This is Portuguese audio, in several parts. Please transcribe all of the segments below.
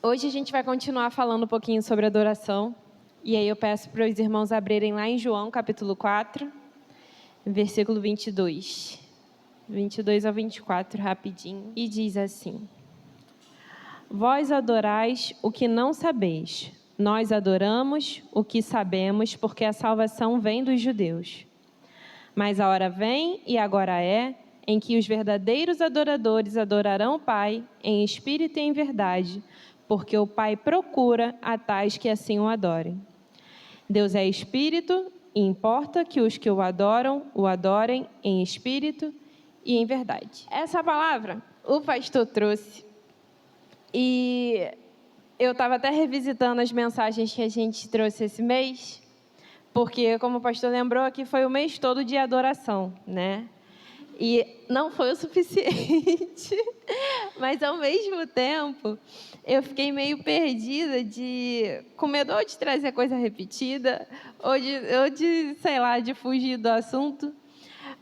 Hoje a gente vai continuar falando um pouquinho sobre adoração. E aí eu peço para os irmãos abrirem lá em João, capítulo 4, versículo 22. 22 ao 24, rapidinho. E diz assim: Vós adorais o que não sabeis. Nós adoramos o que sabemos, porque a salvação vem dos judeus. Mas a hora vem, e agora é, em que os verdadeiros adoradores adorarão o Pai em espírito e em verdade, porque o Pai procura a tais que assim o adorem. Deus é espírito, e importa que os que o adorem em espírito e em verdade. Essa palavra o pastor trouxe, e eu estava até revisitando as mensagens que a gente trouxe esse mês, porque, como o pastor lembrou, aqui foi o mês todo de adoração, né? E não foi o suficiente, mas ao mesmo tempo eu fiquei meio perdida com medo ou de trazer coisa repetida, ou de, sei lá, de fugir do assunto.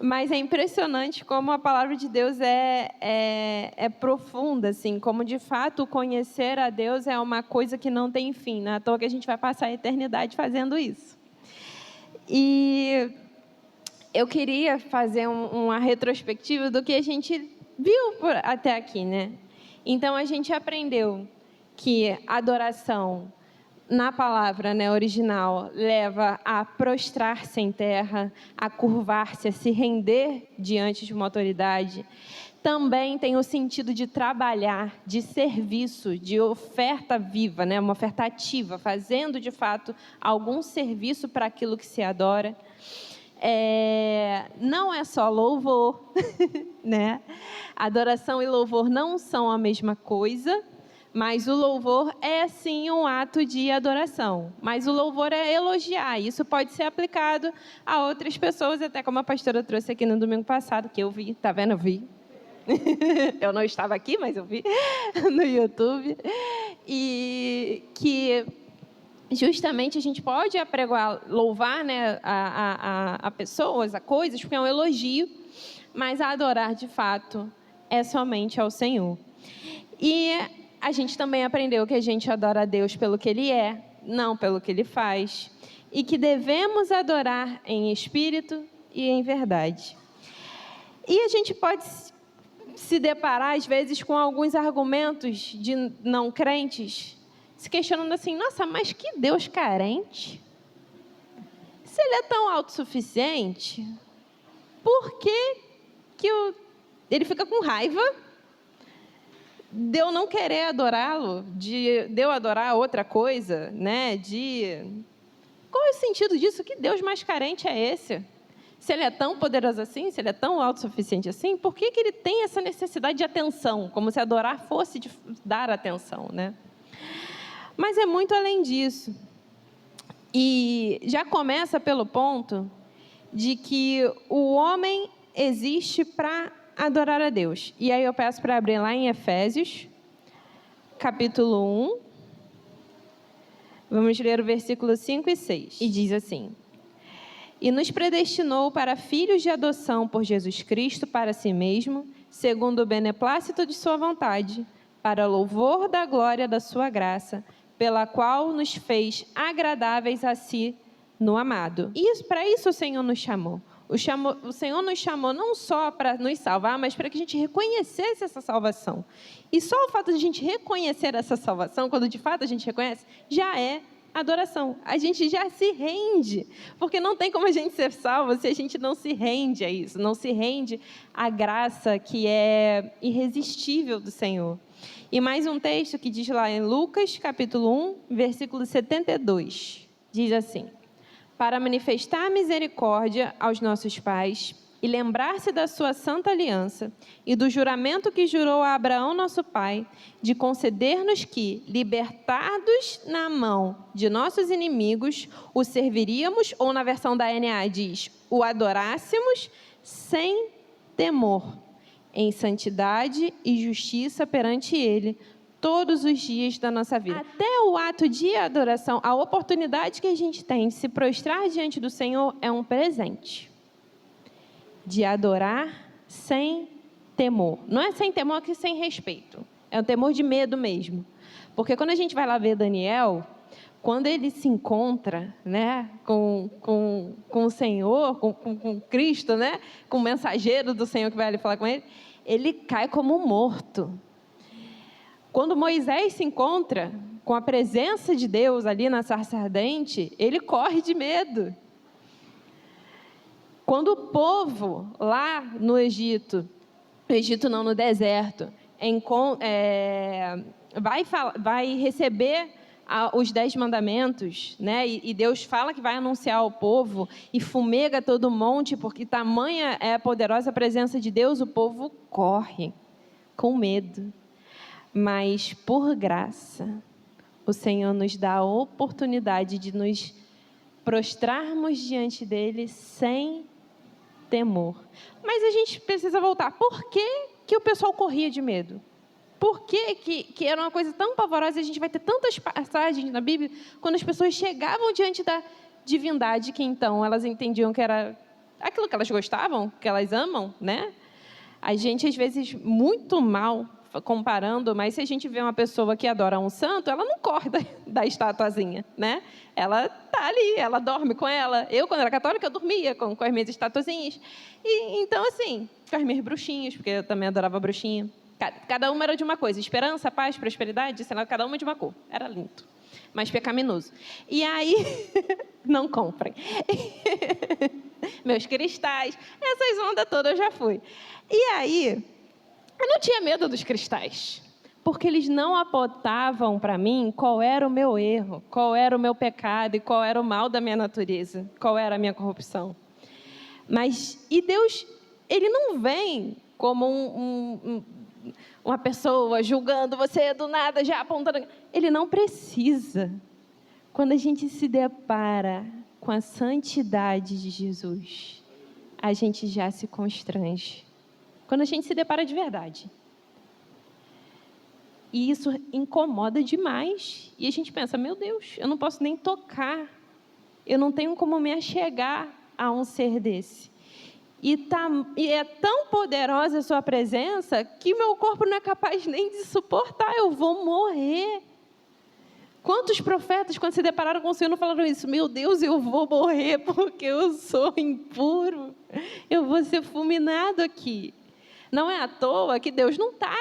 Mas é impressionante como a palavra de Deus é profunda, assim, como de fato conhecer a Deus é uma coisa que não tem fim, não é à toa que a gente vai passar a eternidade fazendo isso. E eu queria fazer uma retrospectiva do que a gente viu até aqui, né? Então, a gente aprendeu que adoração, na palavra, né, original, leva a prostrar-se em terra, a curvar-se, a se render diante de uma autoridade. Também tem o sentido de trabalhar, de serviço, de oferta viva, né, uma oferta ativa, fazendo, de fato, algum serviço para aquilo que se adora. Não é só louvor, né? Adoração e louvor não são a mesma coisa, mas o louvor é sim um ato de adoração. Mas o louvor é elogiar, isso pode ser aplicado a outras pessoas, até como a pastora trouxe aqui no domingo passado, que eu vi, tá vendo? Eu vi. Eu não estava aqui, mas eu vi no YouTube. E que justamente a gente pode apregoar, louvar, né, a pessoas, a coisas, porque é um elogio, mas a adorar de fato é somente ao Senhor. E a gente também aprendeu que a gente adora a Deus pelo que Ele é, não pelo que Ele faz, e que devemos adorar em espírito e em verdade. E a gente pode se deparar às vezes com alguns argumentos de não crentes, se questionando assim: nossa, mas que Deus carente? Se Ele é tão autossuficiente, por que Ele fica com raiva de eu não querer adorá-lo, de eu adorar outra coisa, né? Qual é o sentido disso? Que Deus mais carente é esse? Se Ele é tão poderoso assim, se Ele é tão autossuficiente assim, por que Ele tem essa necessidade de atenção? Como se adorar fosse de dar atenção, né? Mas é muito além disso. E já começa pelo ponto de que o homem existe para adorar a Deus. E aí eu peço para abrir lá em Efésios, capítulo 1. Vamos ler o versículo 5 e 6. E diz assim: E nos predestinou para filhos de adoção por Jesus Cristo para si mesmo, segundo o beneplácito de sua vontade, para louvor da glória da sua graça, pela qual nos fez agradáveis a si no amado. E para isso o Senhor nos chamou. O Senhor nos chamou não só para nos salvar, mas para que a gente reconhecesse essa salvação. E só o fato de a gente reconhecer essa salvação, quando de fato a gente reconhece, já é adoração. A gente já se rende, porque não tem como a gente ser salvo se a gente não se rende a isso, não se rende à graça que é irresistível do Senhor. E mais um texto que diz lá em Lucas, capítulo 1, versículo 72. Diz assim: Para manifestar misericórdia aos nossos pais e lembrar-se da sua santa aliança e do juramento que jurou a Abraão, nosso pai, de conceder-nos que, libertados na mão de nossos inimigos, o serviríamos, ou na versão da NA diz, o adorássemos sem temor, em santidade e justiça perante Ele, todos os dias da nossa vida. Até o ato de adoração, a oportunidade que a gente tem de se prostrar diante do Senhor é um presente. De adorar sem temor. Não é sem temor, que sem respeito. É um temor de medo mesmo. Porque quando a gente vai lá ver Daniel, quando ele se encontra, né, com o Senhor, com Cristo, né, com o mensageiro do Senhor que vai ali falar com ele, ele cai como morto. Quando Moisés se encontra com a presença de Deus ali na sarça ardente, ele corre de medo. Quando o povo lá no Egito não, no deserto, vai receber os 10 mandamentos, né? E Deus fala que vai anunciar ao povo e fumega todo o monte, porque tamanha é a poderosa presença de Deus, o povo corre com medo. Mas, por graça, o Senhor nos dá a oportunidade de nos prostrarmos diante dele sem temor. Mas a gente precisa voltar. Por que o pessoal corria de medo? Por que era uma coisa tão pavorosa? A gente vai ter tantas passagens na Bíblia, quando as pessoas chegavam diante da divindade, que então elas entendiam que era aquilo que elas gostavam, que elas amam, né? A gente, às vezes, muito mal comparando, mas se a gente vê uma pessoa que adora um santo, ela não corre da estatuazinha, né? Ela está ali, ela dorme com ela. Eu, quando era católica, eu dormia com as minhas estatuazinhas. E, então, assim, com as minhas bruxinhas, porque eu também adorava bruxinha. Cada uma era de uma coisa. Esperança, paz, prosperidade, sei lá, cada uma de uma cor. Era lindo, mas pecaminoso. E aí, não comprem. Meus cristais, essas ondas todas eu já fui. E aí, eu não tinha medo dos cristais, porque eles não apontavam para mim qual era o meu erro, qual era o meu pecado e qual era o mal da minha natureza, qual era a minha corrupção. E Deus, ele não vem como uma pessoa julgando você do nada, já apontando. Ele não precisa. Quando a gente se depara com a santidade de Jesus, a gente já se constrange. Quando a gente se depara de verdade. E isso incomoda demais. E a gente pensa, meu Deus, eu não posso nem tocar. Eu não tenho como me achegar a um ser desse. E é tão poderosa a sua presença que meu corpo não é capaz nem de suportar. Eu vou morrer. Quantos profetas, quando se depararam com o Senhor, não falaram isso? Meu Deus, eu vou morrer porque eu sou impuro. Eu vou ser fulminado aqui. Não é à toa que Deus não está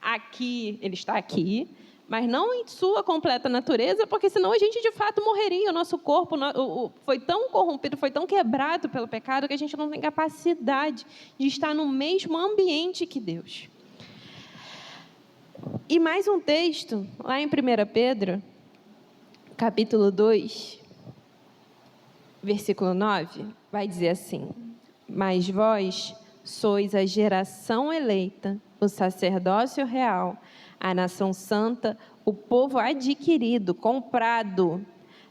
aqui, Ele está aqui, mas não em sua completa natureza, porque senão a gente de fato morreria. O nosso corpo foi tão corrompido, foi tão quebrado pelo pecado, que a gente não tem capacidade de estar no mesmo ambiente que Deus. E mais um texto, lá em 1 Pedro, capítulo 2, versículo 9, vai dizer assim: mas vós sois a geração eleita, o sacerdócio real, a nação santa, o povo adquirido, comprado,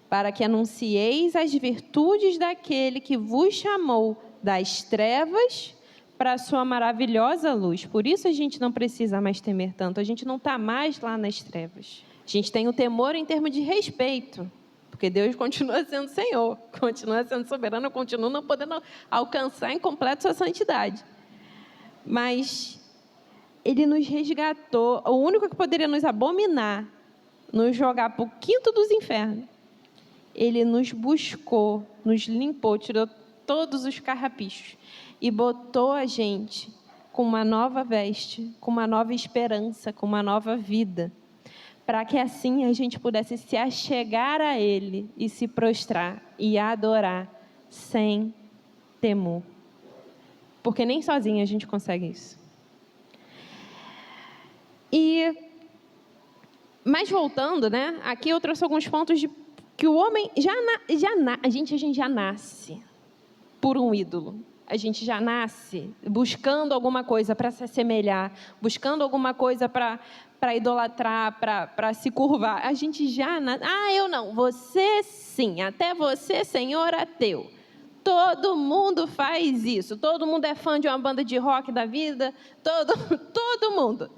para que anuncieis as virtudes daquele que vos chamou das trevas para a sua maravilhosa luz. Por isso a gente não precisa mais temer tanto, a gente não está mais lá nas trevas. A gente tem o temor em termos de respeito, porque Deus continua sendo Senhor, continua sendo soberano, continua não podendo alcançar em completo sua santidade. Mas Ele nos resgatou. O único que poderia nos abominar, nos jogar para o quinto dos infernos, Ele nos buscou, nos limpou, tirou todos os carrapichos e botou a gente com uma nova veste, com uma nova esperança, com uma nova vida, para que assim a gente pudesse se achegar a Ele e se prostrar e adorar sem temor. Porque nem sozinho a gente consegue isso. Mas voltando, né? Aqui eu trouxe alguns pontos de que o homem a gente já nasce por um ídolo. A gente já nasce buscando alguma coisa para se assemelhar, buscando alguma coisa para idolatrar, para se curvar. A gente já nasce. Eu não. Você sim. Até você, Senhor, ateu. Todo mundo faz isso. Todo mundo é fã de uma banda de rock da vida. Todo mundo.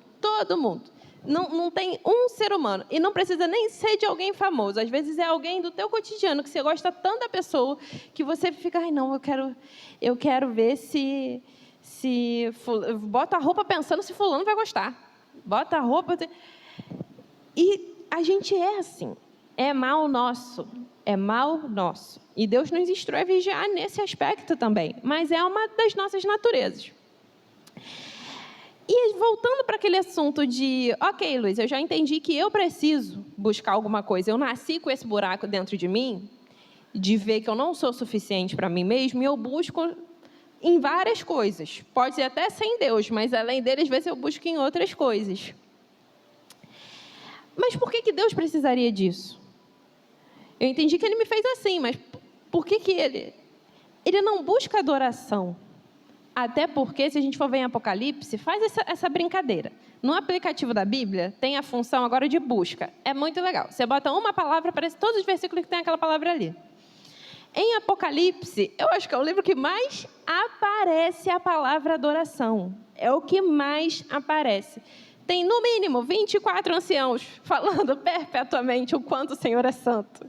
Não tem um ser humano. E não precisa nem ser de alguém famoso. Às vezes é alguém do teu cotidiano, que você gosta tanto da pessoa, que você fica, eu quero ver se bota a roupa pensando se fulano vai gostar. bota a roupa. E a gente é assim. É mal nosso. É mal nosso. E Deus nos instrui a vigiar nesse aspecto também. Mas é uma das nossas naturezas. E voltando para aquele assunto de, ok, Luiz, eu já entendi que eu preciso buscar alguma coisa. Eu nasci com esse buraco dentro de mim, de ver que eu não sou suficiente para mim mesmo, e eu busco em várias coisas. Pode ser até sem Deus, mas além dele, às vezes eu busco em outras coisas. Mas por que Deus precisaria disso? Eu entendi que ele me fez assim, mas por que ele não busca adoração? Até porque, se a gente for ver em Apocalipse, faz essa brincadeira. No aplicativo da Bíblia, tem a função agora de busca. É muito legal. Você bota uma palavra, aparece todos os versículos que tem aquela palavra ali. Em Apocalipse, eu acho que é o livro que mais aparece a palavra adoração. É o que mais aparece. Tem, no mínimo, 24 anciãos falando perpetuamente o quanto o Senhor é santo.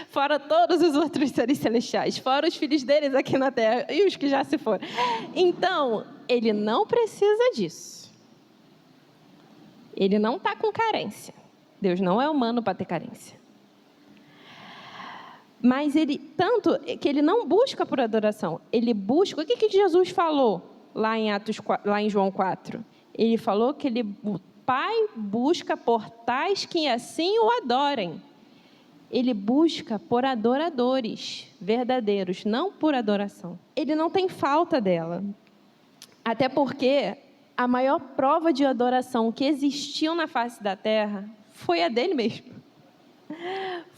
Fora todos os outros seres celestiais, fora os filhos deles aqui na terra e os que já se foram. Então, ele não precisa disso. Ele não está com carência. Deus não é humano para ter carência. Mas tanto que ele não busca por adoração, ele busca. O que Jesus falou lá em João 4? Ele falou que o Pai busca por tais que assim o adorem. Ele busca por adoradores verdadeiros, não por adoração. Ele não tem falta dela. Até porque a maior prova de adoração que existiu na face da terra foi a dele mesmo.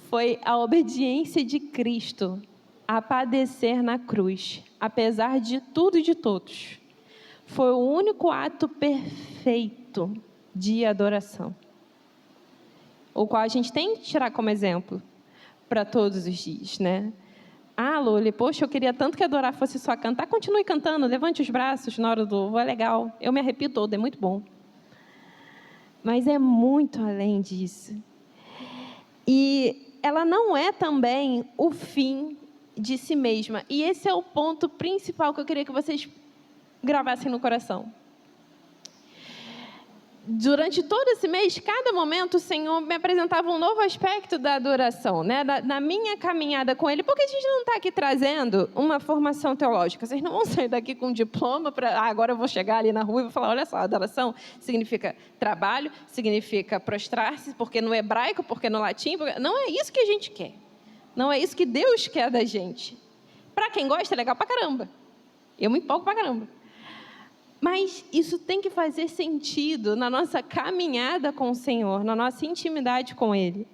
Foi a obediência de Cristo a padecer na cruz, apesar de tudo e de todos. Foi o único ato perfeito de adoração, o qual a gente tem que tirar como exemplo para todos os dias, né? Ah, Luli, poxa, eu queria tanto que adorar fosse só cantar. Continue cantando, levante os braços na hora do louvor, é legal. Eu me arrepio todo, é muito bom. Mas é muito além disso. E ela não é também o fim de si mesma. E esse é o ponto principal que eu queria que vocês gravassem no coração. Durante todo esse mês, cada momento, o Senhor me apresentava um novo aspecto da adoração, né? Na minha caminhada com Ele. Porque a gente não está aqui trazendo uma formação teológica. Vocês não vão sair daqui com um diploma para... agora eu vou chegar ali na rua e vou falar, olha só, adoração significa trabalho, significa prostrar-se, porque no hebraico, porque no latim. Não é isso que a gente quer. Não é isso que Deus quer da gente. Para quem gosta, é legal pra caramba. Eu me empolgo pra caramba. Mas isso tem que fazer sentido na nossa caminhada com o Senhor, na nossa intimidade com Ele.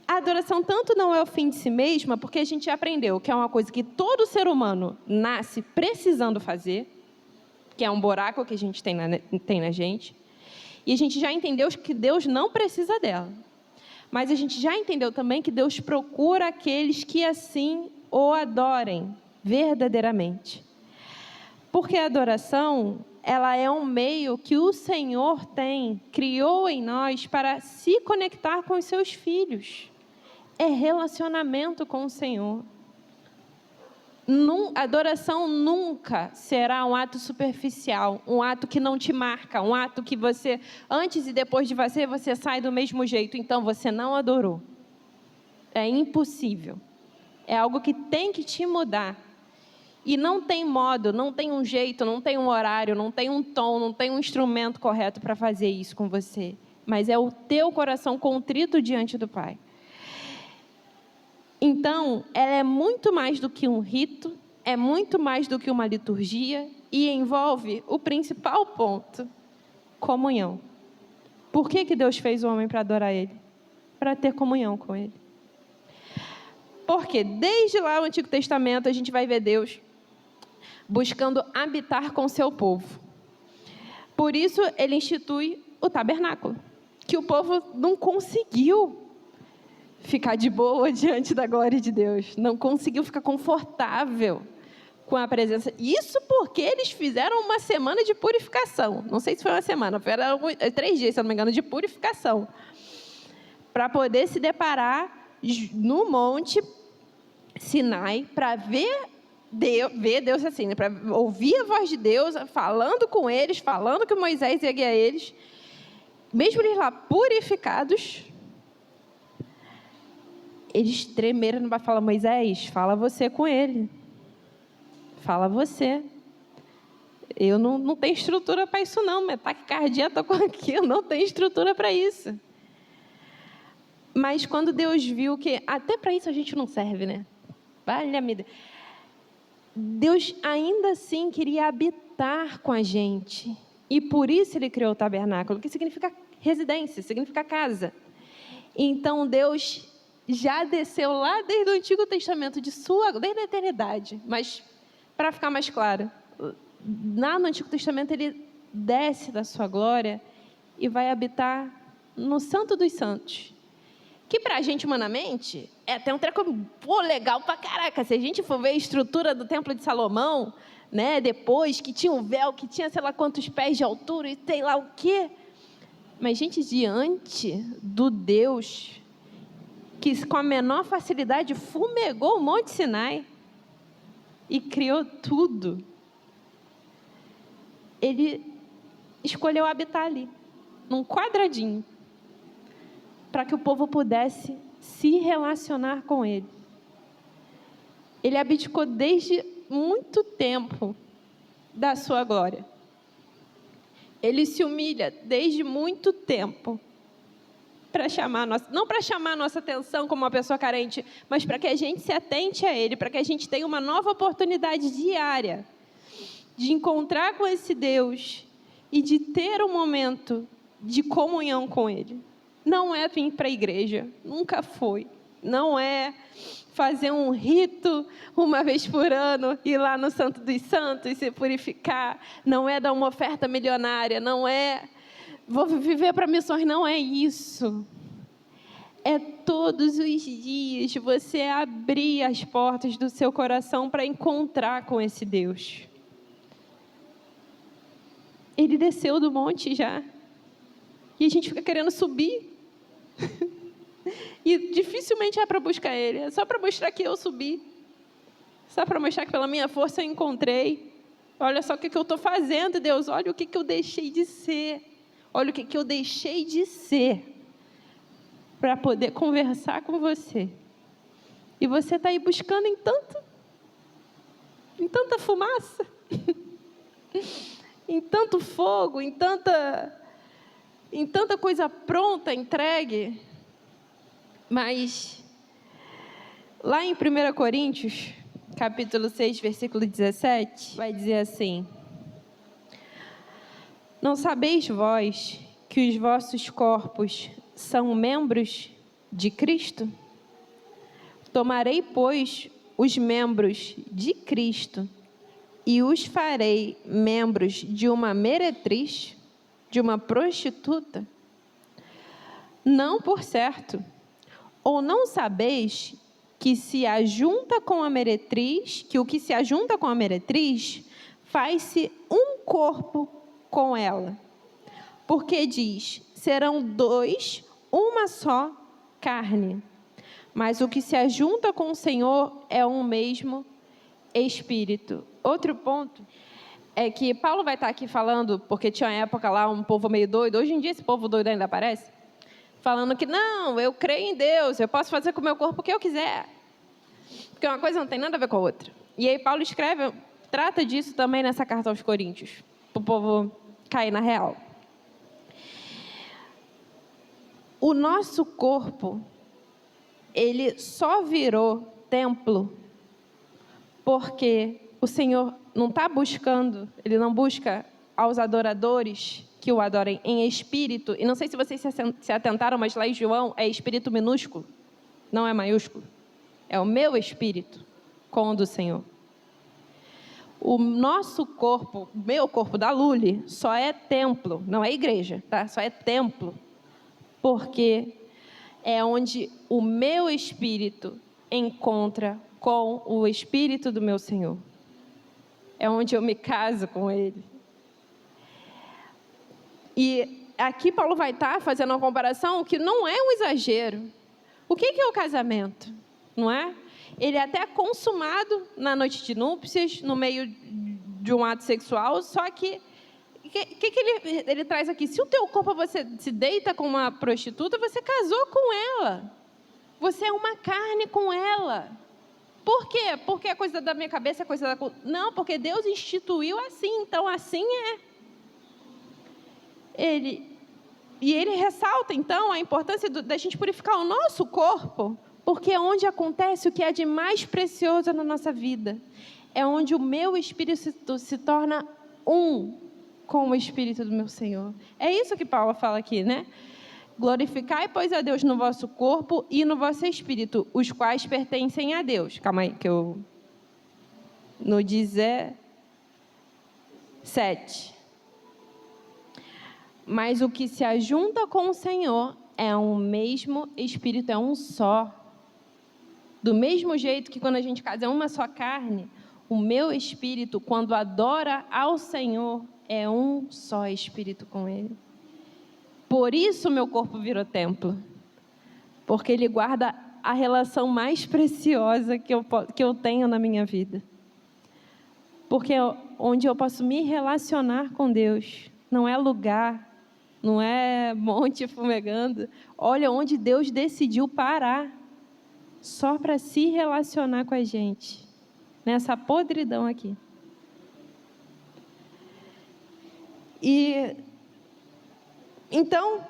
A adoração tanto não é o fim de si mesma, porque a gente aprendeu que é uma coisa que todo ser humano nasce precisando fazer, que é um buraco que a gente tem na gente, e a gente já entendeu que Deus não precisa dela. Mas a gente já entendeu também que Deus procura aqueles que assim o adorem verdadeiramente. Porque a adoração, ela é um meio que o Senhor criou em nós para se conectar com os seus filhos. É relacionamento com o Senhor. Adoração nunca será um ato superficial, um ato que não te marca, um ato que você, antes e depois de você sai do mesmo jeito, então você não adorou. É impossível. É algo que tem que te mudar. E não tem modo, não tem um jeito, não tem um horário, não tem um tom, não tem um instrumento correto para fazer isso com você. Mas é o teu coração contrito diante do Pai. Então, ela é muito mais do que um rito, é muito mais do que uma liturgia e envolve o principal ponto, comunhão. Por que Deus fez o homem para adorar Ele? Para ter comunhão com Ele. Porque desde lá o Antigo Testamento a gente vai ver Deus buscando habitar com seu povo. Por isso, ele institui o tabernáculo, que o povo não conseguiu ficar de boa diante da glória de Deus, não conseguiu ficar confortável com a presença. Isso porque eles fizeram uma semana de purificação. Não sei se foi uma semana, foram 3 dias, se eu não me engano, de purificação, para poder se deparar no monte Sinai, para ver Deus assim, né? Para ouvir a voz de Deus, falando com eles, falando que Moisés ia guiar eles. mesmo eles lá purificados, eles tremeram no bar, fala: Moisés, fala você com ele. Fala você. Eu não tenho estrutura para isso não, minha taquicardia está com aquilo, não tenho estrutura para isso. Mas quando Deus viu que até para isso a gente não serve, né? Valha-me Deus. Deus ainda assim queria habitar com a gente. E por isso Ele criou o tabernáculo, que significa residência, significa casa. Então Deus já desceu lá desde o Antigo Testamento, desde a eternidade. Mas, para ficar mais claro, lá no Antigo Testamento Ele desce da sua glória e vai habitar no Santo dos Santos. Que para a gente, humanamente, é até um treco legal pra caraca. Se a gente for ver a estrutura do Templo de Salomão, né, depois, que tinha um véu, que tinha sei lá quantos pés de altura e sei lá o quê. Mas, gente, diante do Deus que com a menor facilidade fumegou o Monte Sinai e criou tudo, Ele escolheu habitar ali, num quadradinho, para que o povo pudesse se relacionar com Ele. Ele abdicou desde muito tempo da sua glória. Ele se humilha desde muito tempo para chamar não para chamar a nossa atenção como uma pessoa carente, mas para que a gente se atente a Ele, para que a gente tenha uma nova oportunidade diária de encontrar com esse Deus e de ter um momento de comunhão com Ele. Não é vir para a igreja, nunca foi. Não é fazer um rito uma vez por ano, ir lá no Santo dos Santos e se purificar. Não é dar uma oferta milionária, não é vou viver para missões, não é isso. É todos os dias você abrir as portas do seu coração para encontrar com esse Deus. Ele desceu do monte já. E a gente fica querendo subir. E dificilmente é para buscar Ele. É só para mostrar que eu subi. Só para mostrar que pela minha força eu encontrei. Olha só o que eu estou fazendo, Deus. Olha o que eu deixei de ser. Olha o que eu deixei de ser. Para poder conversar com você. E você está aí buscando em tanta fumaça. Em tanto fogo, em tanta coisa pronta, entregue. Mas, lá em 1 Coríntios, capítulo 6, versículo 17, vai dizer assim: não sabeis vós que os vossos corpos são membros de Cristo? Tomarei, pois, os membros de Cristo e os farei membros de uma meretriz, de uma prostituta? Não, por certo. Ou não sabeis que se ajunta com a meretriz, que o que se ajunta com a meretriz faz-se um corpo com ela? Porque diz: serão dois, uma só carne. Mas o que se ajunta com o Senhor é um mesmo Espírito. Outro ponto é que Paulo vai estar aqui falando, porque tinha uma época lá um povo meio doido, hoje em dia esse povo doido ainda aparece, falando que não, eu creio em Deus, eu posso fazer com o meu corpo o que eu quiser, porque uma coisa não tem nada a ver com a outra. E aí Paulo trata disso também nessa carta aos Coríntios, para o povo cair na real. O nosso corpo, ele só virou templo porque o Senhor não está buscando, Ele não busca aos adoradores que o adorem em espírito. E não sei se vocês se atentaram, mas lá em João é espírito minúsculo, não é maiúsculo. É o meu espírito com o do Senhor. O nosso corpo, o meu corpo da Luli, só é templo, não é igreja, tá? Só é templo, porque é onde o meu espírito encontra com o Espírito do meu Senhor. É onde eu me caso com Ele. E aqui Paulo vai estar fazendo uma comparação que não é um exagero. O que é o casamento? Não é? Ele é até consumado na noite de núpcias, no meio de um ato sexual, só que que ele traz aqui? Se o teu corpo você se deita com uma prostituta, você casou com ela. Você é uma carne com ela. Por quê? Porque é coisa da minha cabeça, é coisa da... Não, porque Deus instituiu assim, então assim é. E ele ressalta, então, a importância da gente purificar o nosso corpo, porque é onde acontece o que é de mais precioso na nossa vida. É onde o meu espírito se torna um com o Espírito do meu Senhor. É isso que Paulo fala aqui, né? Glorificai, pois, a Deus no vosso corpo e no vosso espírito, os quais pertencem a Deus. Calma aí, que eu... No 17. Mas o que se ajunta com o Senhor é um mesmo espírito, é um só. Do mesmo jeito que quando a gente casa é uma só carne, o meu espírito, quando adora ao Senhor, é um só espírito com Ele. Por isso meu corpo virou templo. Porque Ele guarda a relação mais preciosa que eu tenho na minha vida. Porque é onde eu posso me relacionar com Deus. Não é lugar, não é monte fumegando. Olha onde Deus decidiu parar. Só para se relacionar com a gente. Nessa podridão aqui. Então,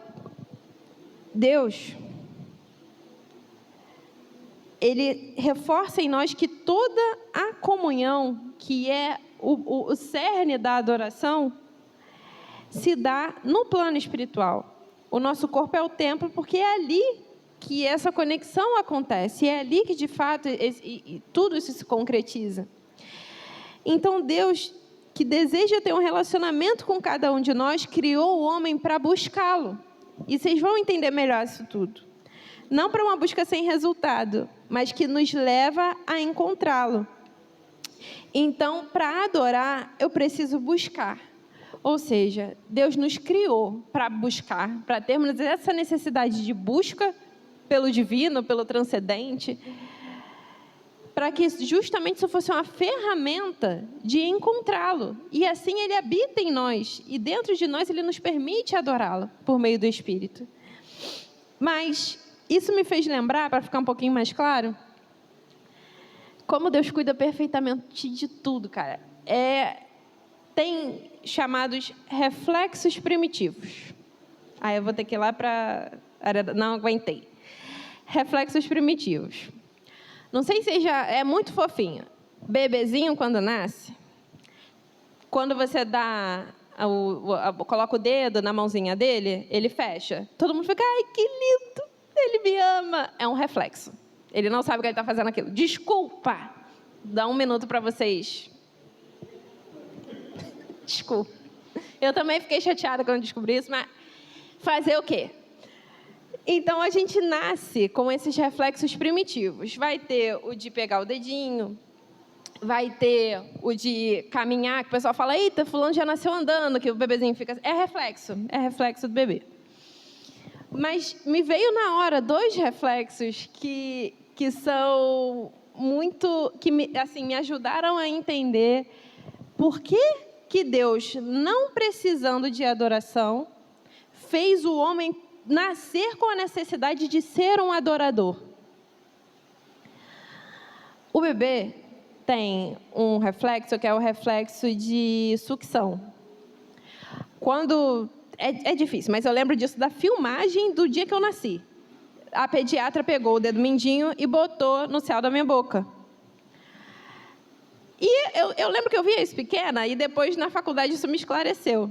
Deus, Ele reforça em nós que toda a comunhão, que é o cerne da adoração, se dá no plano espiritual. O nosso corpo é o templo, porque é ali que essa conexão acontece, é ali que, de fato, tudo isso se concretiza. Então, Deus, que deseja ter um relacionamento com cada um de nós, criou o homem para buscá-lo. E vocês vão entender melhor isso tudo. Não para uma busca sem resultado, mas que nos leva a encontrá-lo. Então, para adorar, eu preciso buscar. Ou seja, Deus nos criou para buscar, para termos essa necessidade de busca pelo divino, pelo transcendente, para que justamente isso fosse uma ferramenta de encontrá-lo. E assim Ele habita em nós, e dentro de nós Ele nos permite adorá-lo, por meio do Espírito. Mas isso me fez lembrar, para ficar um pouquinho mais claro, como Deus cuida perfeitamente de tudo, cara. Tem chamados reflexos primitivos. Aí eu vou ter que ir lá para... Não aguentei. Reflexos primitivos. Não sei se já é muito fofinho. Bebezinho, quando nasce, quando você coloca o dedo na mãozinha dele, ele fecha. Todo mundo fica, ai, que lindo, ele me ama. É um reflexo. Ele não sabe o que ele está fazendo aquilo. Desculpa. Dá um minuto para vocês. Desculpa. Eu também fiquei chateada quando descobri isso, mas fazer o quê? Então, a gente nasce com esses reflexos primitivos. Vai ter o de pegar o dedinho, vai ter o de caminhar, que o pessoal fala, eita, fulano já nasceu andando, que o bebezinho fica... É reflexo do bebê. Mas me veio na hora 2 reflexos que são muito... que me ajudaram a entender por que Deus, não precisando de adoração, fez o homem nascer com a necessidade de ser um adorador. O bebê tem um reflexo que é o reflexo de sucção. Quando... É difícil, mas eu lembro disso da filmagem do dia que eu nasci. A pediatra pegou o dedo mindinho e botou no céu da minha boca. E eu lembro que eu via isso pequena e depois na faculdade isso me esclareceu.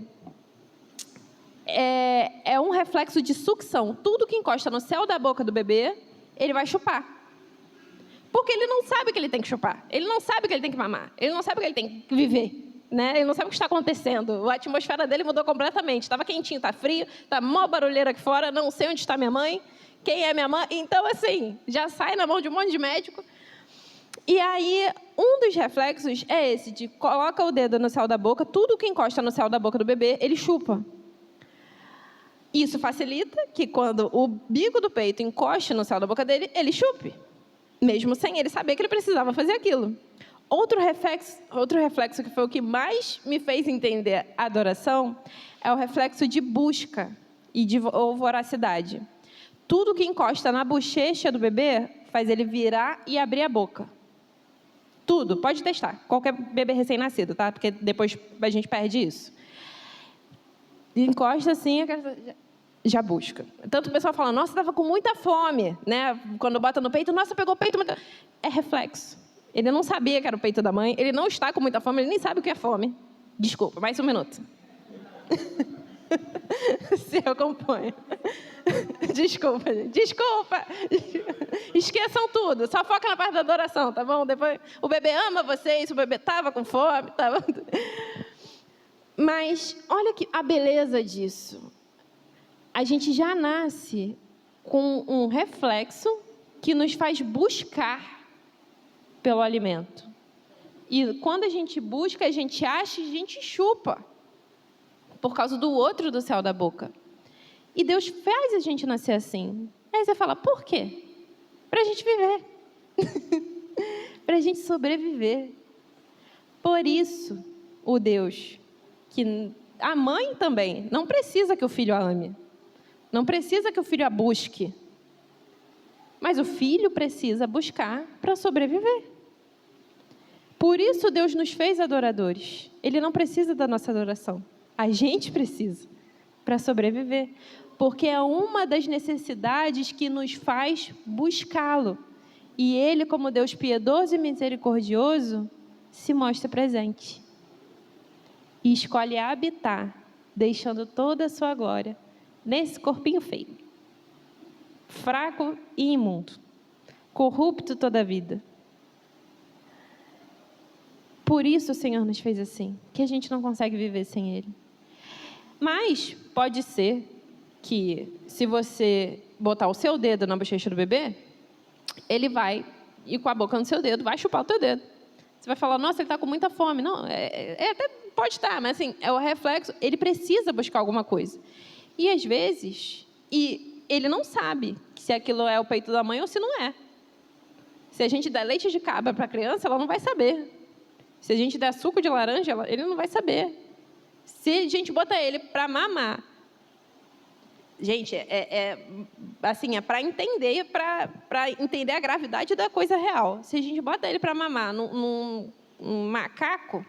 É um reflexo de sucção. Tudo que encosta no céu da boca do bebê, ele vai chupar. Porque ele não sabe que ele tem que chupar. Ele não sabe que ele tem que mamar. Ele não sabe que ele tem que viver. Né? Ele não sabe o que está acontecendo. A atmosfera dele mudou completamente. Estava quentinho, está frio, está mó barulheira aqui fora, não sei onde está minha mãe, quem é minha mãe. Então, assim, já sai na mão de um monte de médico. E aí, um dos reflexos é esse, de coloca o dedo no céu da boca, tudo que encosta no céu da boca do bebê, ele chupa. Isso facilita que quando o bico do peito encoste no céu da boca dele, ele chupe. Mesmo sem ele saber que ele precisava fazer aquilo. Outro reflexo que foi o que mais me fez entender a adoração é o reflexo de busca ou voracidade. Tudo que encosta na bochecha do bebê faz ele virar e abrir a boca. Tudo, pode testar. Qualquer bebê recém-nascido, tá? Porque depois a gente perde isso. Encosta assim, já busca. Tanto o pessoal fala, nossa, estava com muita fome, né? Quando bota no peito, nossa, pegou o peito. É reflexo. Ele não sabia que era o peito da mãe, ele não está com muita fome, ele nem sabe o que é fome. Desculpa, mais um minuto. Se acompanha. Desculpa, gente. Desculpa. Esqueçam tudo. Só foca na parte da adoração, tá bom? Depois, o bebê ama vocês, o bebê estava com fome. Tava... Mas olha a beleza disso. A gente já nasce com um reflexo que nos faz buscar pelo alimento. E quando a gente busca, a gente acha e a gente chupa. Por causa do outro do céu da boca. E Deus faz a gente nascer assim. Aí você fala, por quê? Para a gente viver. Para a gente sobreviver. Por isso, o Deus, que a mãe também, não precisa que o filho a ame. Não precisa que o filho a busque. Mas o filho precisa buscar para sobreviver. Por isso Deus nos fez adoradores. Ele não precisa da nossa adoração. A gente precisa para sobreviver. Porque é uma das necessidades que nos faz buscá-lo. E Ele, como Deus piedoso e misericordioso, se mostra presente. E escolhe habitar, deixando toda a sua glória nesse corpinho feio. Fraco e imundo. Corrupto toda a vida. Por isso o Senhor nos fez assim, que a gente não consegue viver sem Ele. Mas pode ser que, se você botar o seu dedo na bochecha do bebê, ele vai, e com a boca no seu dedo, vai chupar o teu dedo. Você vai falar, nossa, ele está com muita fome. Não, até pode estar, mas assim, é o reflexo, ele precisa buscar alguma coisa. E às vezes, ele não sabe se aquilo é o peito da mãe ou se não é. Se a gente der leite de cabra para a criança, ela não vai saber. Se a gente der suco de laranja, ele não vai saber. Se a gente botar ele para mamar, gente, assim, é para entender, para entender a gravidade da coisa real. Se a gente bota ele para mamar num macaco,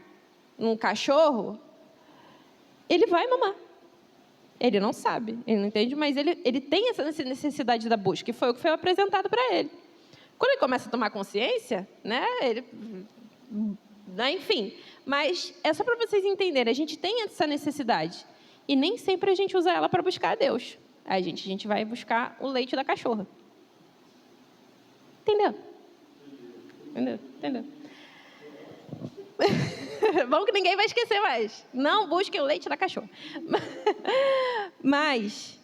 num cachorro, ele vai mamar. Ele não sabe, ele não entende, mas ele tem essa necessidade da busca, e foi o que foi apresentado para ele. Quando ele começa a tomar consciência, né, enfim, mas é só para vocês entenderem, a gente tem essa necessidade. E nem sempre a gente usa ela para buscar a Deus. A gente vai buscar o leite da cachorra. Entendeu? Bom que ninguém vai esquecer mais. Não busquem o leite da cachorra. Mas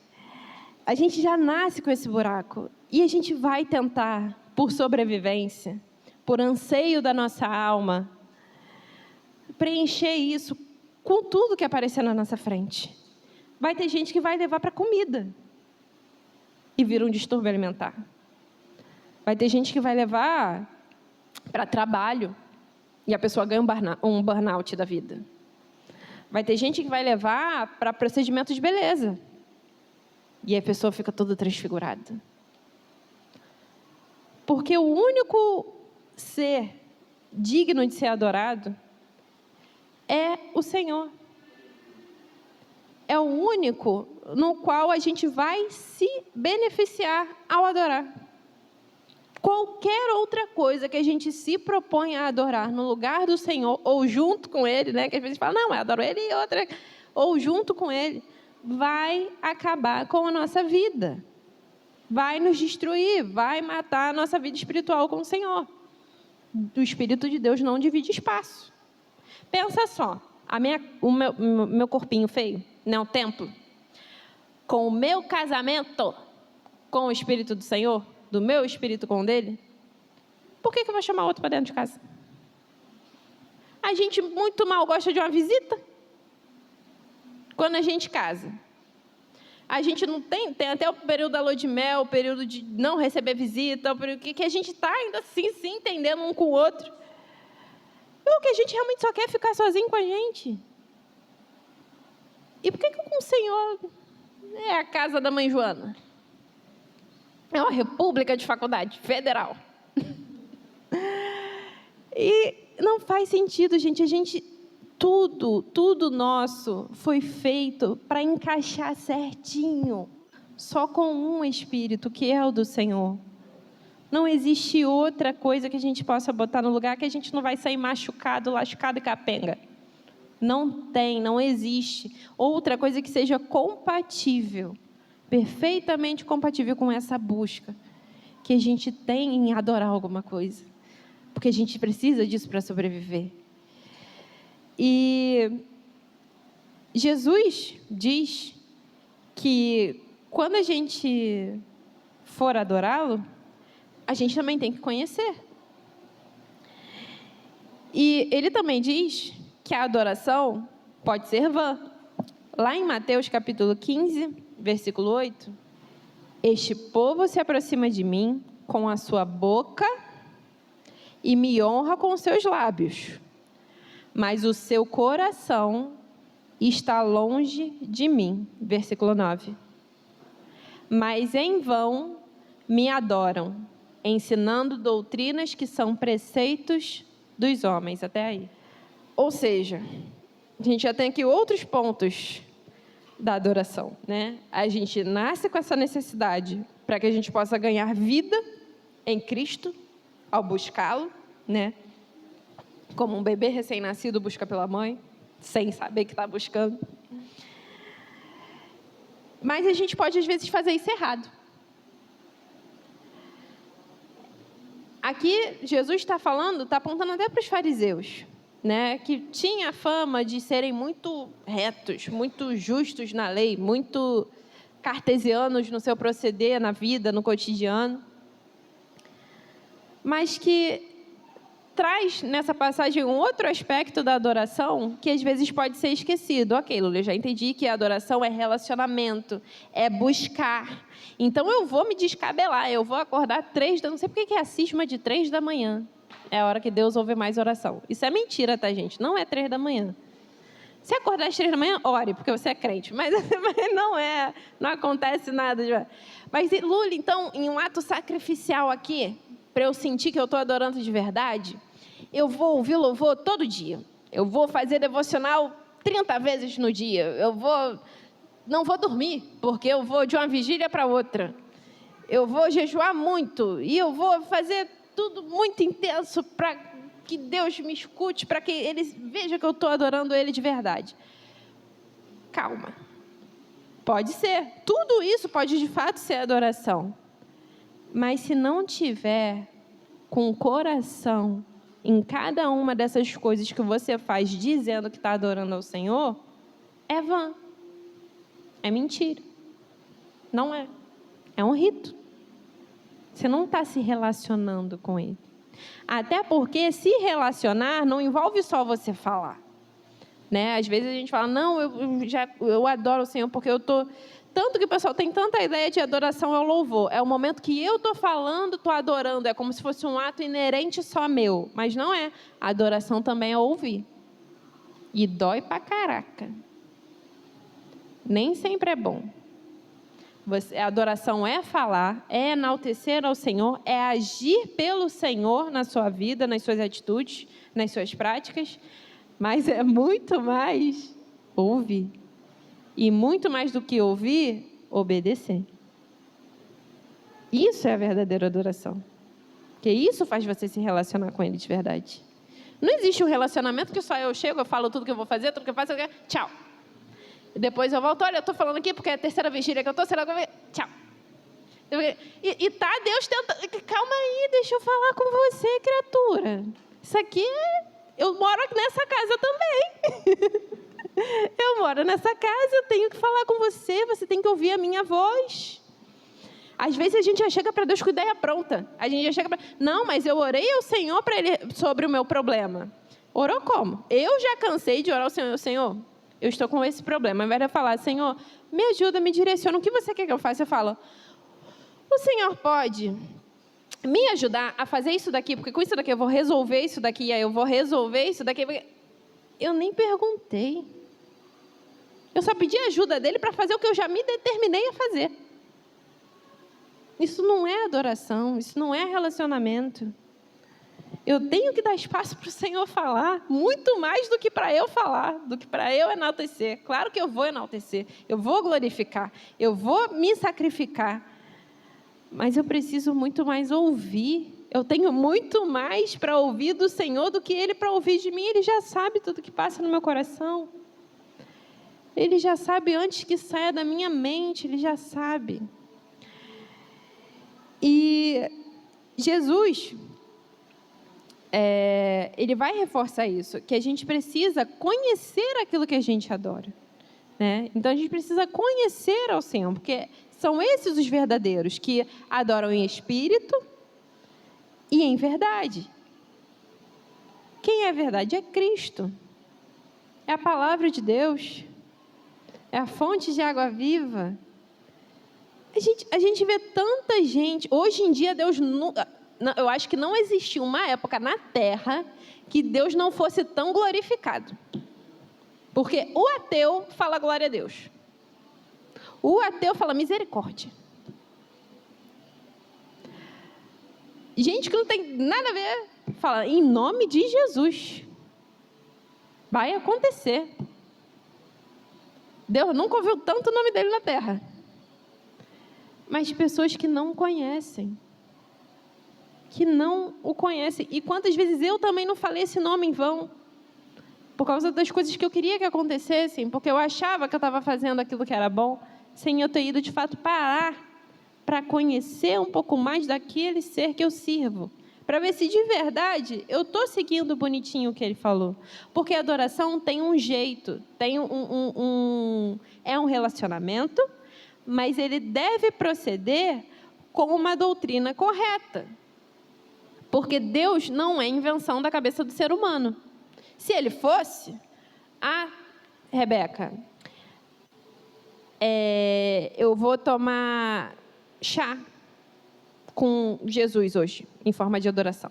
a gente já nasce com esse buraco. E a gente vai tentar, por sobrevivência, por anseio da nossa alma, preencher isso com tudo que aparecer na nossa frente. Vai ter gente que vai levar para comida e vira um distúrbio alimentar. Vai ter gente que vai levar para trabalho e a pessoa ganha um burnout da vida. Vai ter gente que vai levar para procedimento de beleza e a pessoa fica toda transfigurada. Porque o único ser digno de ser adorado é o Senhor. É o único no qual a gente vai se beneficiar ao adorar. Qualquer outra coisa que a gente se propõe a adorar no lugar do Senhor, ou junto com Ele, né? Que às vezes fala, não, eu adoro Ele e outra, ou junto com Ele, vai acabar com a nossa vida. Vai nos destruir, vai matar a nossa vida espiritual com o Senhor. O Espírito de Deus não divide espaço. Pensa só, o meu corpinho feio, né, o templo, com o meu casamento com o Espírito do Senhor, do meu Espírito com o dele, por que eu vou chamar outro para dentro de casa? A gente muito mal gosta de uma visita. Quando a gente casa, a gente não tem até o período da lua de mel, o período de não receber visita, o período que a gente está ainda assim se entendendo um com o outro. Ou que a gente realmente só quer ficar sozinho com a gente? E por que o Senhor é a casa da mãe Joana? É uma república de faculdade federal. E não faz sentido, gente. Tudo nosso foi feito para encaixar certinho. Só com um Espírito, que é o do Senhor. Não existe outra coisa que a gente possa botar no lugar que a gente não vai sair machucado, lascado e capenga. Não existe outra coisa que seja compatível, perfeitamente compatível com essa busca que a gente tem em adorar alguma coisa. Porque a gente precisa disso para sobreviver. E Jesus diz que quando a gente for adorá-lo, a gente também tem que conhecer. E ele também diz que a adoração pode ser vã. Lá em Mateus capítulo 15, versículo 8, este povo se aproxima de mim com a sua boca e me honra com os seus lábios, mas o seu coração está longe de mim. Versículo 9. Mas em vão me adoram, ensinando doutrinas que são preceitos dos homens. Até aí. Ou seja, a gente já tem aqui outros pontos da adoração, né? A gente nasce com essa necessidade para que a gente possa ganhar vida em Cristo ao buscá-lo, né? Como um bebê recém-nascido busca pela mãe, sem saber que está buscando. Mas a gente pode, às vezes, fazer isso errado. Aqui, Jesus está falando, está apontando até para os fariseus, né? Que tinha a fama de serem muito retos, muito justos na lei, muito cartesianos no seu proceder, na vida, no cotidiano. Mas que traz nessa passagem um outro aspecto da adoração que às vezes pode ser esquecido. Ok, Lula, eu já entendi que a adoração é relacionamento, é buscar. Então eu vou me descabelar, eu vou acordar 3 da manhã. Não sei porque que é a cisma de 3 da manhã. É a hora que Deus ouve mais oração. Isso é mentira, tá, gente? Não é 3 da manhã. Se acordar às 3 da manhã, ore, porque você é crente. Mas não acontece nada. Mas, Lula, então, em um ato sacrificial aqui, para eu sentir que eu estou adorando de verdade, eu vou ouvir louvor todo dia. Eu vou fazer devocional 30 vezes no dia. Não vou dormir, porque eu vou de uma vigília para outra. Eu vou jejuar muito e eu vou fazer tudo muito intenso para que Deus me escute, para que Ele veja que eu estou adorando Ele de verdade. Calma. Pode ser. Tudo isso pode de fato ser adoração. Mas se não tiver com o coração em cada uma dessas coisas que você faz dizendo que está adorando ao Senhor, é vã. É mentira. Não é. É um rito. Você não está se relacionando com Ele. Até porque se relacionar não envolve só você falar. Né? Às vezes a gente fala, não, eu adoro o Senhor porque eu estou... Tanto que o pessoal tem tanta ideia de adoração ao louvor. É o momento que eu estou falando, estou adorando. É como se fosse um ato inerente só meu. Mas não é. A adoração também é ouvir. E dói pra caraca. Nem sempre é bom. A adoração é falar, é enaltecer ao Senhor, é agir pelo Senhor na sua vida, nas suas atitudes, nas suas práticas. Mas é muito mais ouvir. E muito mais do que ouvir, obedecer. Isso é a verdadeira adoração. Porque isso faz você se relacionar com Ele de verdade. Não existe um relacionamento que só eu chego, eu falo tudo que eu vou fazer, tudo que eu faço, tchau. E depois eu volto, olha, eu estou falando aqui porque é a terceira vigília que eu estou, será que eu vou... Tchau. E tá Deus tentando... Calma aí, deixa eu falar com você, criatura. Isso aqui, eu moro nessa casa também. Eu moro nessa casa, eu tenho que falar com você, você tem que ouvir a minha voz. Às vezes a gente já chega para Deus com ideia pronta. A gente já chega para... Não, mas eu orei ao Senhor para Ele sobre o meu problema. Orou como? Eu já cansei de orar ao Senhor. Senhor, eu estou com esse problema. Ao invés de eu falar, Senhor, me ajuda, me direciona, o que você quer que eu faça? Eu falo, o Senhor pode me ajudar a fazer isso daqui, porque com isso daqui eu vou resolver isso daqui, aí eu vou resolver isso daqui. Eu nem perguntei. Eu só pedi ajuda dele para fazer o que eu já me determinei a fazer. Isso não é adoração, isso não é relacionamento. Eu tenho que dar espaço para o Senhor falar, muito mais do que para eu falar, do que para eu enaltecer. Claro que eu vou enaltecer, eu vou glorificar, eu vou me sacrificar. Mas eu preciso muito mais ouvir. Eu tenho muito mais para ouvir do Senhor do que Ele para ouvir de mim. Ele já sabe tudo que passa no meu coração. Ele já sabe antes que saia da minha mente, Ele já sabe. E Jesus, Ele vai reforçar isso, que a gente precisa conhecer aquilo que a gente adora, né? Então a gente precisa conhecer ao Senhor, porque são esses os verdadeiros, que adoram em espírito e em verdade. Quem é a verdade? É Cristo. É a palavra de Deus. É a fonte de água viva. A gente vê tanta gente. Hoje em dia, Deus eu acho que não existiu uma época na Terra que Deus não fosse tão glorificado. Porque o ateu fala glória a Deus. O ateu fala misericórdia. Gente que não tem nada a ver, fala em nome de Jesus. Vai acontecer. Deus nunca ouviu tanto o nome dele na terra. Mas pessoas que não conhecem. Que não o conhecem. E quantas vezes eu também não falei esse nome em vão. Por causa das coisas que eu queria que acontecessem. Porque eu achava que eu estava fazendo aquilo que era bom. Sem eu ter ido de fato parar para conhecer um pouco mais daquele ser que eu sirvo. Para ver se de verdade eu estou seguindo bonitinho o que ele falou. Porque a adoração tem um jeito, tem é um relacionamento, mas ele deve proceder com uma doutrina correta. Porque Deus não é invenção da cabeça do ser humano. Se ele fosse, Rebeca, eu vou tomar chá com Jesus hoje, em forma de adoração.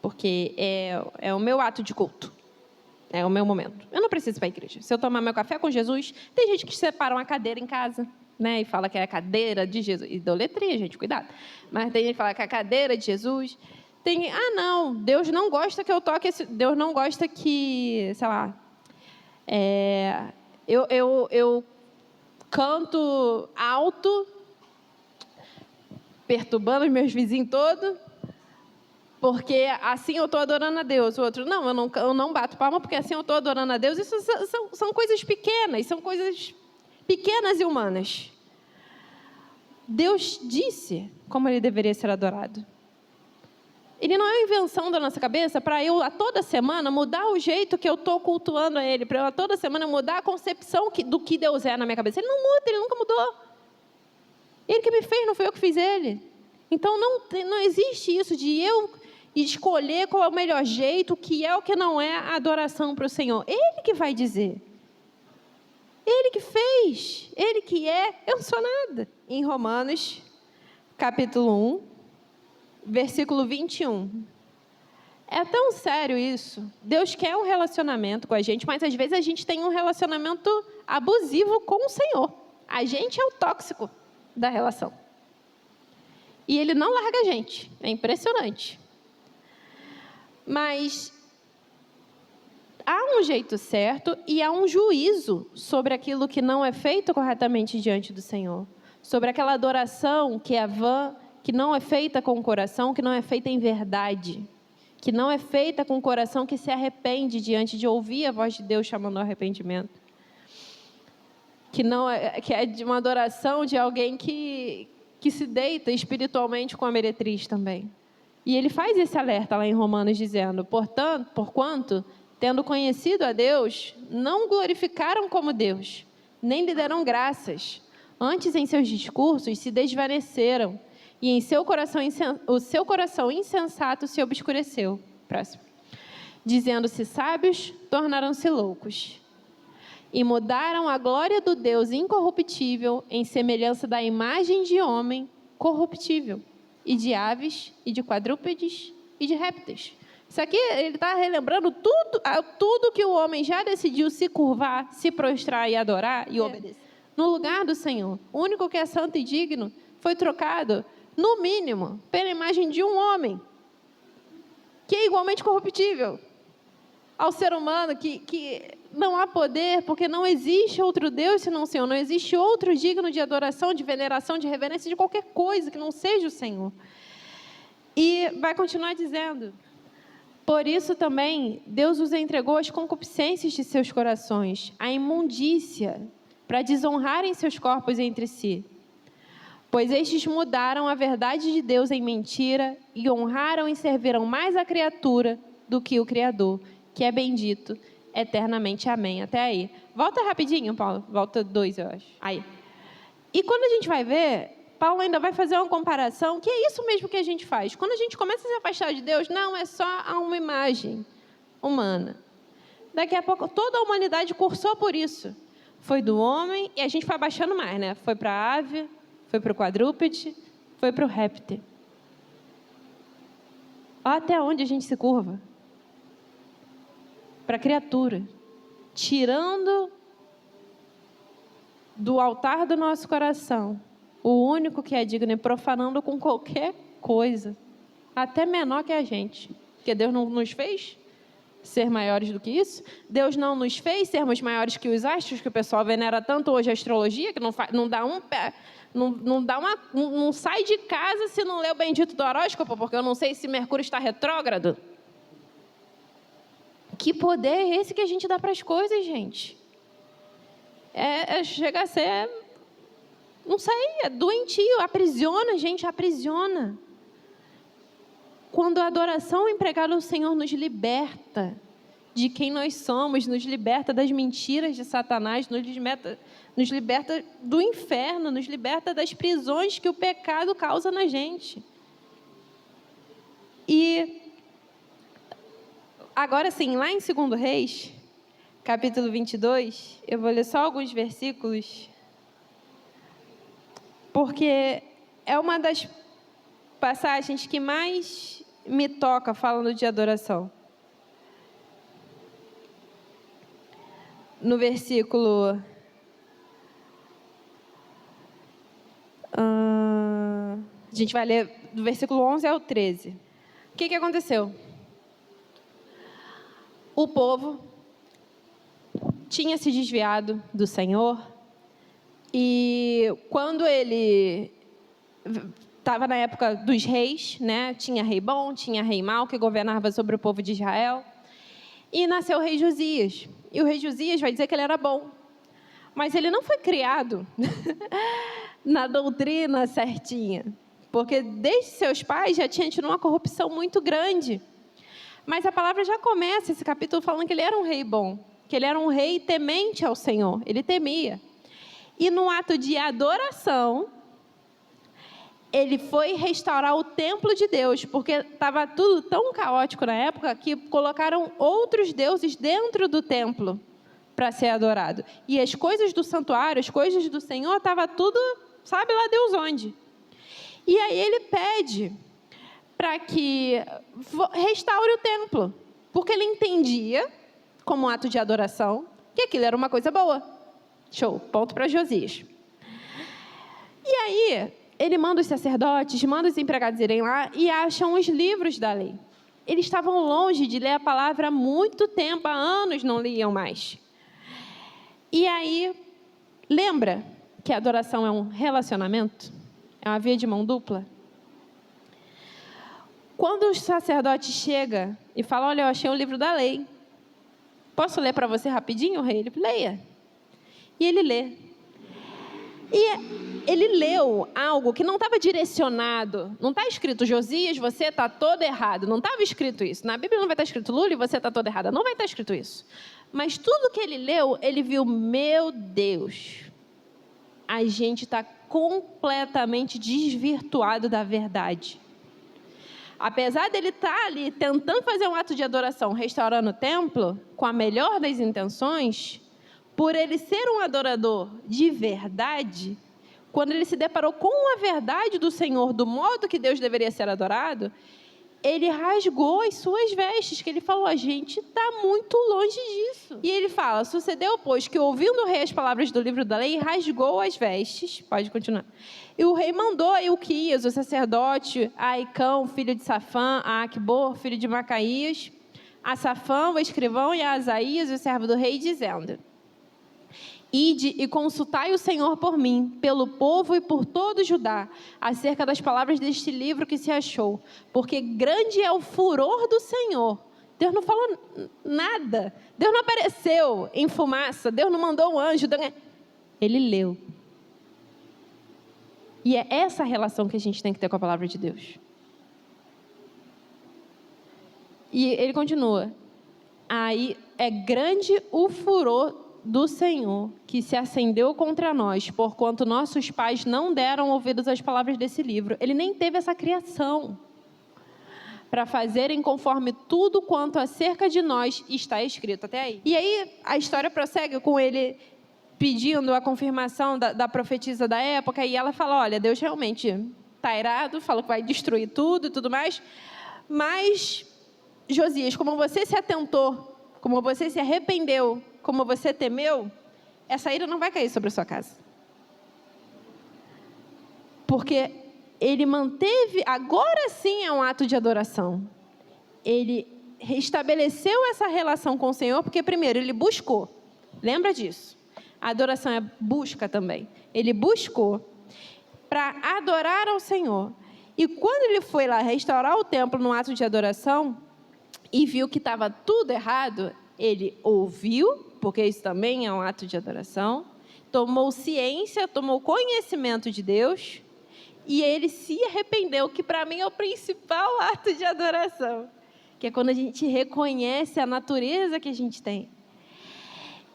Porque é o meu ato de culto. É o meu momento. Eu não preciso ir para a igreja. Se eu tomar meu café com Jesus, tem gente que separa uma cadeira em casa, né? E fala que é a cadeira de Jesus. Idolatria, gente, cuidado. Mas tem gente que fala que é a cadeira de Jesus. Não, Deus não gosta que eu toque Deus não gosta que, sei lá, eu canto alto, perturbando os meus vizinhos todos, porque assim eu estou adorando a Deus. O outro, não, eu não bato palma porque assim eu estou adorando a Deus. Isso são coisas pequenas, são coisas pequenas e humanas. Deus disse como ele deveria ser adorado. Ele não é uma invenção da nossa cabeça para eu, a toda semana, mudar o jeito que eu estou cultuando a Ele, para eu, a toda semana, mudar a concepção do que Deus é na minha cabeça. Ele não muda, Ele nunca mudou. Ele que me fez, não foi eu que fiz Ele. Então, não existe isso de eu escolher qual é o melhor jeito, o que é o que não é a adoração para o Senhor. Ele que vai dizer. Ele que fez, Ele que é, eu não sou nada. Em Romanos, capítulo 1, versículo 21. É tão sério isso. Deus quer um relacionamento com a gente, mas às vezes a gente tem um relacionamento abusivo com o Senhor. A gente é o tóxico da relação. E Ele não larga a gente. É impressionante. Mas há um jeito certo e há um juízo sobre aquilo que não é feito corretamente diante do Senhor. Sobre aquela adoração que é vã, que não é feita com o coração, que não é feita em verdade, que não é feita com o coração que se arrepende diante de ouvir a voz de Deus chamando ao arrependimento, que é de uma adoração de alguém que se deita espiritualmente com a meretriz também. E ele faz esse alerta lá em Romanos dizendo, porquanto, tendo conhecido a Deus, não glorificaram como Deus, nem lhe deram graças, antes em seus discursos se desvaneceram, e em o seu coração insensato se obscureceu. Próximo. Dizendo-se sábios, tornaram-se loucos. E mudaram a glória do Deus incorruptível em semelhança da imagem de homem corruptível. e de aves, e de quadrúpedes, e de répteis. Isso aqui, ele está relembrando tudo que o homem já decidiu se curvar, se prostrar e adorar e obedecer. No lugar do Senhor. O único que é santo e digno foi trocado, no mínimo, pela imagem de um homem, que é igualmente corruptível ao ser humano, que não há poder, porque não existe outro Deus senão o Senhor. Não existe outro digno de adoração, de veneração, de reverência, de qualquer coisa que não seja o Senhor. E vai continuar dizendo: por isso também Deus os entregou às concupiscências de seus corações, à imundícia, para desonrarem seus corpos entre si. Pois estes mudaram a verdade de Deus em mentira e honraram e serviram mais a criatura do que o Criador, que é bendito eternamente. Amém. Até aí. Volta rapidinho, Paulo. Volta 2, eu acho. Aí. E quando a gente vai ver, Paulo ainda vai fazer uma comparação, que é isso mesmo que a gente faz. Quando a gente começa a se afastar de Deus, não é só uma imagem humana. Daqui a pouco, toda a humanidade cursou por isso. Foi do homem, e a gente foi abaixando mais, né? Foi para a ave, foi para o quadrúpede, foi para o réptil. Olha até onde a gente se curva. Para a criatura. Tirando do altar do nosso coração o único que é digno, e profanando com qualquer coisa, até menor que a gente. Porque Deus não nos fez ser maiores do que isso. Deus não nos fez sermos maiores que os astros, que o pessoal venera tanto hoje a astrologia, que não dá um pé, não sai de casa se não lê o bendito do horóscopo, porque eu não sei se Mercúrio está retrógrado. Que poder é esse que a gente dá para as coisas, gente? Chega a ser, não sei, é doentio, aprisiona, gente, aprisiona. Quando a adoração empregada ao Senhor nos liberta de quem nós somos, nos liberta das mentiras de Satanás, nos liberta do inferno, nos liberta das prisões que o pecado causa na gente. E agora sim, lá em 2 Reis, capítulo 22, eu vou ler só alguns versículos, porque é uma das passagens que mais me toca falando de adoração. No versículo... a gente vai ler do versículo 11 ao 13. O que aconteceu? O povo tinha se desviado do Senhor, e quando ele estava na época dos reis, né? Tinha rei bom, tinha rei mau, que governava sobre o povo de Israel, e nasceu o rei Josias. E o rei Josias vai dizer que ele era bom, mas ele não foi criado na doutrina certinha, porque desde seus pais já tinha tido uma corrupção muito grande. Mas a palavra já começa esse capítulo falando que ele era um rei bom, que ele era um rei temente ao Senhor, ele temia. E no ato de adoração, ele foi restaurar o templo de Deus, porque estava tudo tão caótico na época que colocaram outros deuses dentro do templo para ser adorado. E as coisas do santuário, as coisas do Senhor, estava tudo, sabe lá Deus onde. E aí ele pede para que restaure o templo, porque ele entendia, como um ato de adoração, que aquilo era uma coisa boa. Show, ponto para Josias. E aí, ele manda os sacerdotes, manda os empregados irem lá e acham os livros da lei. Eles estavam longe de ler a palavra há muito tempo, há anos não liam mais. E aí, lembra que a adoração é um relacionamento? É uma via de mão dupla? Quando o sacerdote chega e fala, olha, eu achei um livro da lei. Posso ler para você rapidinho, rei? Ele, leia. E ele lê. E ele leu algo que não estava direcionado. Não está escrito, Josias, você está todo errado. Não estava escrito isso. Na Bíblia não vai estar escrito, Lula, você está toda errada. Não vai estar escrito isso. Mas tudo que ele leu, ele viu, meu Deus, a gente está completamente desvirtuado da verdade. Apesar dele estar ali tentando fazer um ato de adoração, restaurando o templo, com a melhor das intenções, por ele ser um adorador de verdade, quando ele se deparou com a verdade do Senhor, do modo que Deus deveria ser adorado, ele rasgou as suas vestes, que ele falou, a gente está muito longe disso. E ele fala, sucedeu, pois, que ouvindo o rei as palavras do livro da lei, rasgou as vestes. Pode continuar. E o rei mandou a Ilquias, o sacerdote, a Aicão, filho de Safã, a Aquibor, filho de Macaías, a Safã, o escrivão, e a Asaías, o servo do rei, dizendo, ide e consultai o Senhor por mim, pelo povo e por todo Judá, acerca das palavras deste livro que se achou, porque grande é o furor do Senhor. Deus não falou nada, Deus não apareceu em fumaça, Deus não mandou um anjo, ele leu. E é essa relação que a gente tem que ter com a palavra de Deus. E ele continua, aí é grande o furor do Senhor, que se acendeu contra nós, porquanto nossos pais não deram ouvidos às palavras desse livro. Ele nem teve essa criação para fazerem conforme tudo quanto acerca de nós está escrito. Até aí. E aí a história prossegue com ele pedindo a confirmação da profetisa da época, e ela fala, olha, Deus realmente está irado, falou que vai destruir tudo e tudo mais, mas, Josias, como você se atentou, como você se arrependeu, como você temeu, essa ira não vai cair sobre a sua casa. Porque ele manteve, agora sim é um ato de adoração. Ele restabeleceu essa relação com o Senhor, porque primeiro ele buscou. Lembra disso? A adoração é busca também. Ele buscou para adorar ao Senhor. E quando ele foi lá restaurar o templo num ato de adoração, e viu que estava tudo errado, ele ouviu, porque isso também é um ato de adoração, tomou ciência, tomou conhecimento de Deus, e ele se arrependeu, que para mim é o principal ato de adoração, que é quando a gente reconhece a natureza que a gente tem.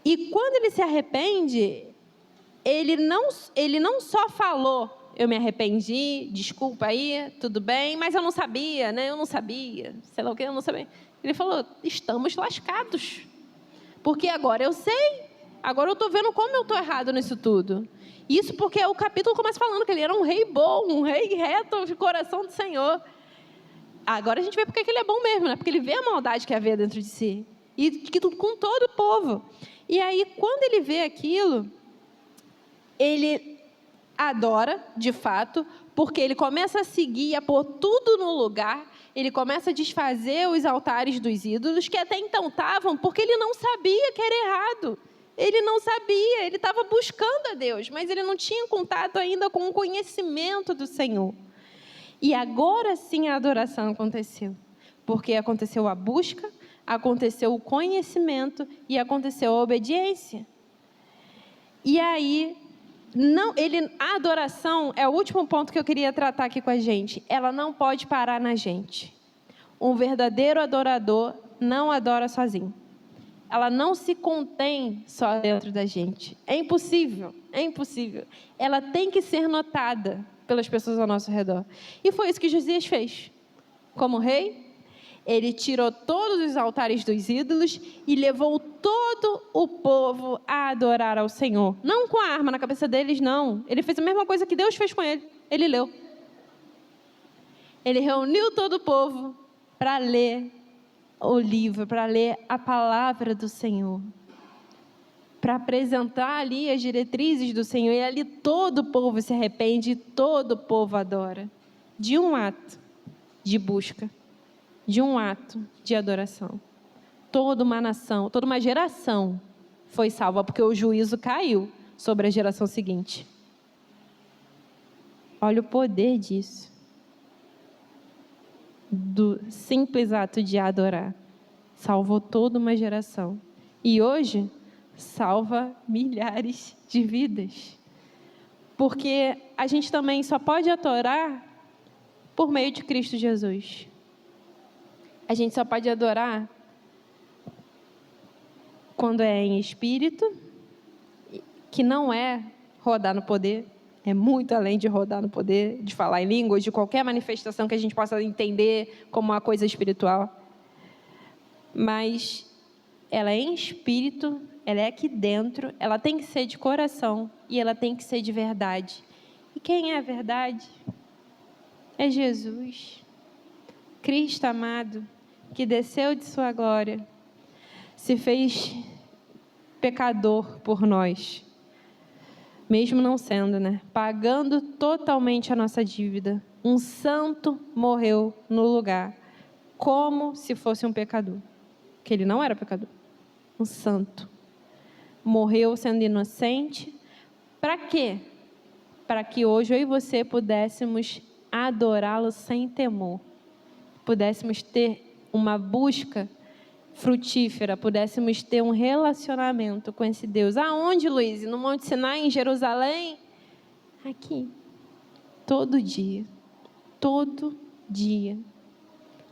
E quando ele se arrepende, ele não só falou, eu me arrependi, desculpa aí, tudo bem, mas eu não sabia, né? Eu não sabia, sei lá o que, eu não sabia. Ele falou, estamos lascados. Porque agora eu sei, agora eu estou vendo como eu estou errado nisso tudo. Isso porque o capítulo começa falando que ele era um rei bom, um rei reto de coração do Senhor. Agora a gente vê porque ele é bom mesmo, né? Porque ele vê a maldade que havia dentro de si. E que tudo com todo o povo. E aí, quando ele vê aquilo, ele adora, de fato, porque ele começa a seguir, a pôr tudo no lugar. Ele começa a desfazer os altares dos ídolos, que até então estavam, porque ele não sabia que era errado. Ele não sabia, ele estava buscando a Deus, mas ele não tinha contato ainda com o conhecimento do Senhor. E agora sim a adoração aconteceu, porque aconteceu a busca, aconteceu o conhecimento e aconteceu a obediência. E aí, a adoração é o último ponto que eu queria tratar aqui com a gente. Ela não pode parar na gente. Um verdadeiro adorador não adora sozinho. Ela não se contém só dentro da gente. É impossível, é impossível. Ela tem que ser notada pelas pessoas ao nosso redor. E foi isso que Josias fez. Como rei, ele tirou todos os altares dos ídolos e levou todo o povo a adorar ao Senhor. Não com a arma na cabeça deles, não. Ele fez a mesma coisa que Deus fez com ele. Ele leu. Ele reuniu todo o povo para ler o livro, para ler a palavra do Senhor. Para apresentar ali as diretrizes do Senhor. E ali todo o povo se arrepende e todo o povo adora. De um ato de busca. De um ato de adoração. Toda uma nação, toda uma geração foi salva, porque o juízo caiu sobre a geração seguinte. Olha o poder disso. Do simples ato de adorar. Salvou toda uma geração. E hoje, salva milhares de vidas. Porque a gente também só pode adorar por meio de Cristo Jesus. A gente só pode adorar quando é em espírito, que não é rodar no poder, é muito além de rodar no poder, de falar em línguas, de qualquer manifestação que a gente possa entender como uma coisa espiritual. Mas ela é em espírito, ela é aqui dentro, ela tem que ser de coração e ela tem que ser de verdade. E quem é a verdade? É Jesus, Cristo amado, que desceu de sua glória, se fez pecador por nós, mesmo não sendo, né? Pagando totalmente a nossa dívida. Um santo morreu no lugar, como se fosse um pecador, que ele não era pecador. Um santo morreu sendo inocente. Para quê? Para que hoje eu e você pudéssemos adorá-lo sem temor, pudéssemos ter uma busca frutífera, pudéssemos ter um relacionamento com esse Deus. Aonde, Luiz? No Monte Sinai, em Jerusalém? Aqui. Todo dia. Todo dia.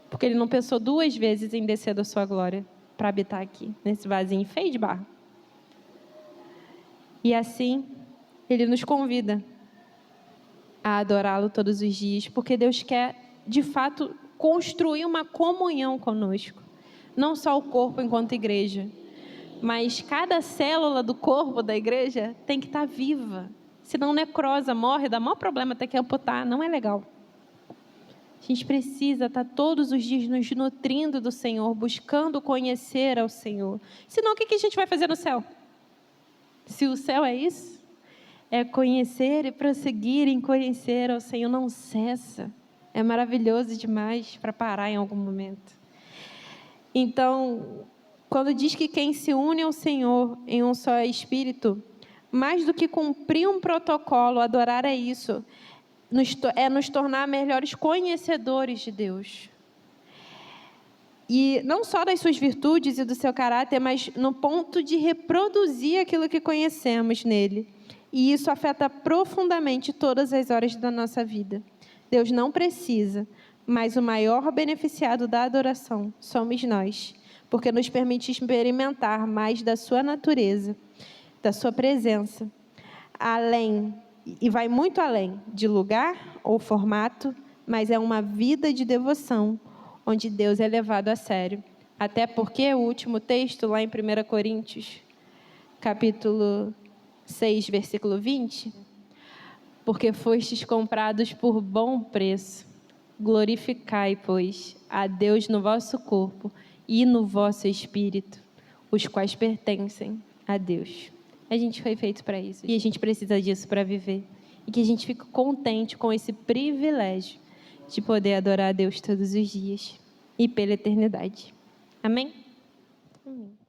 Porque ele não pensou 2 vezes em descer da sua glória para habitar aqui, nesse vasinho feio de barro. E assim, ele nos convida a adorá-lo todos os dias, porque Deus quer, de fato, construir uma comunhão conosco. Não só o corpo enquanto igreja, mas cada célula do corpo da igreja tem que estar viva. Senão necrosa, morre, dá maior problema ter que amputar, não é legal. A gente precisa estar todos os dias nos nutrindo do Senhor, buscando conhecer ao Senhor. Senão o que a gente vai fazer no céu? Se o céu é isso, é conhecer e prosseguir em conhecer ao Senhor, não cessa. É maravilhoso demais para parar em algum momento. Então, quando diz que quem se une ao Senhor em um só espírito, mais do que cumprir um protocolo, adorar é isso, é nos tornar melhores conhecedores de Deus. E não só das suas virtudes e do seu caráter, mas no ponto de reproduzir aquilo que conhecemos nele. E isso afeta profundamente todas as horas da nossa vida. Deus não precisa, mas o maior beneficiado da adoração somos nós, porque nos permite experimentar mais da sua natureza, da sua presença, além, e vai muito além de lugar ou formato, mas é uma vida de devoção, onde Deus é levado a sério. Até porque o último texto, lá em 1 Coríntios, capítulo 6, versículo 20, porque fostes comprados por bom preço, glorificai, pois, a Deus no vosso corpo e no vosso espírito, os quais pertencem a Deus. A gente foi feito para isso e a gente precisa disso para viver. E que a gente fique contente com esse privilégio de poder adorar a Deus todos os dias e pela eternidade. Amém? Amém.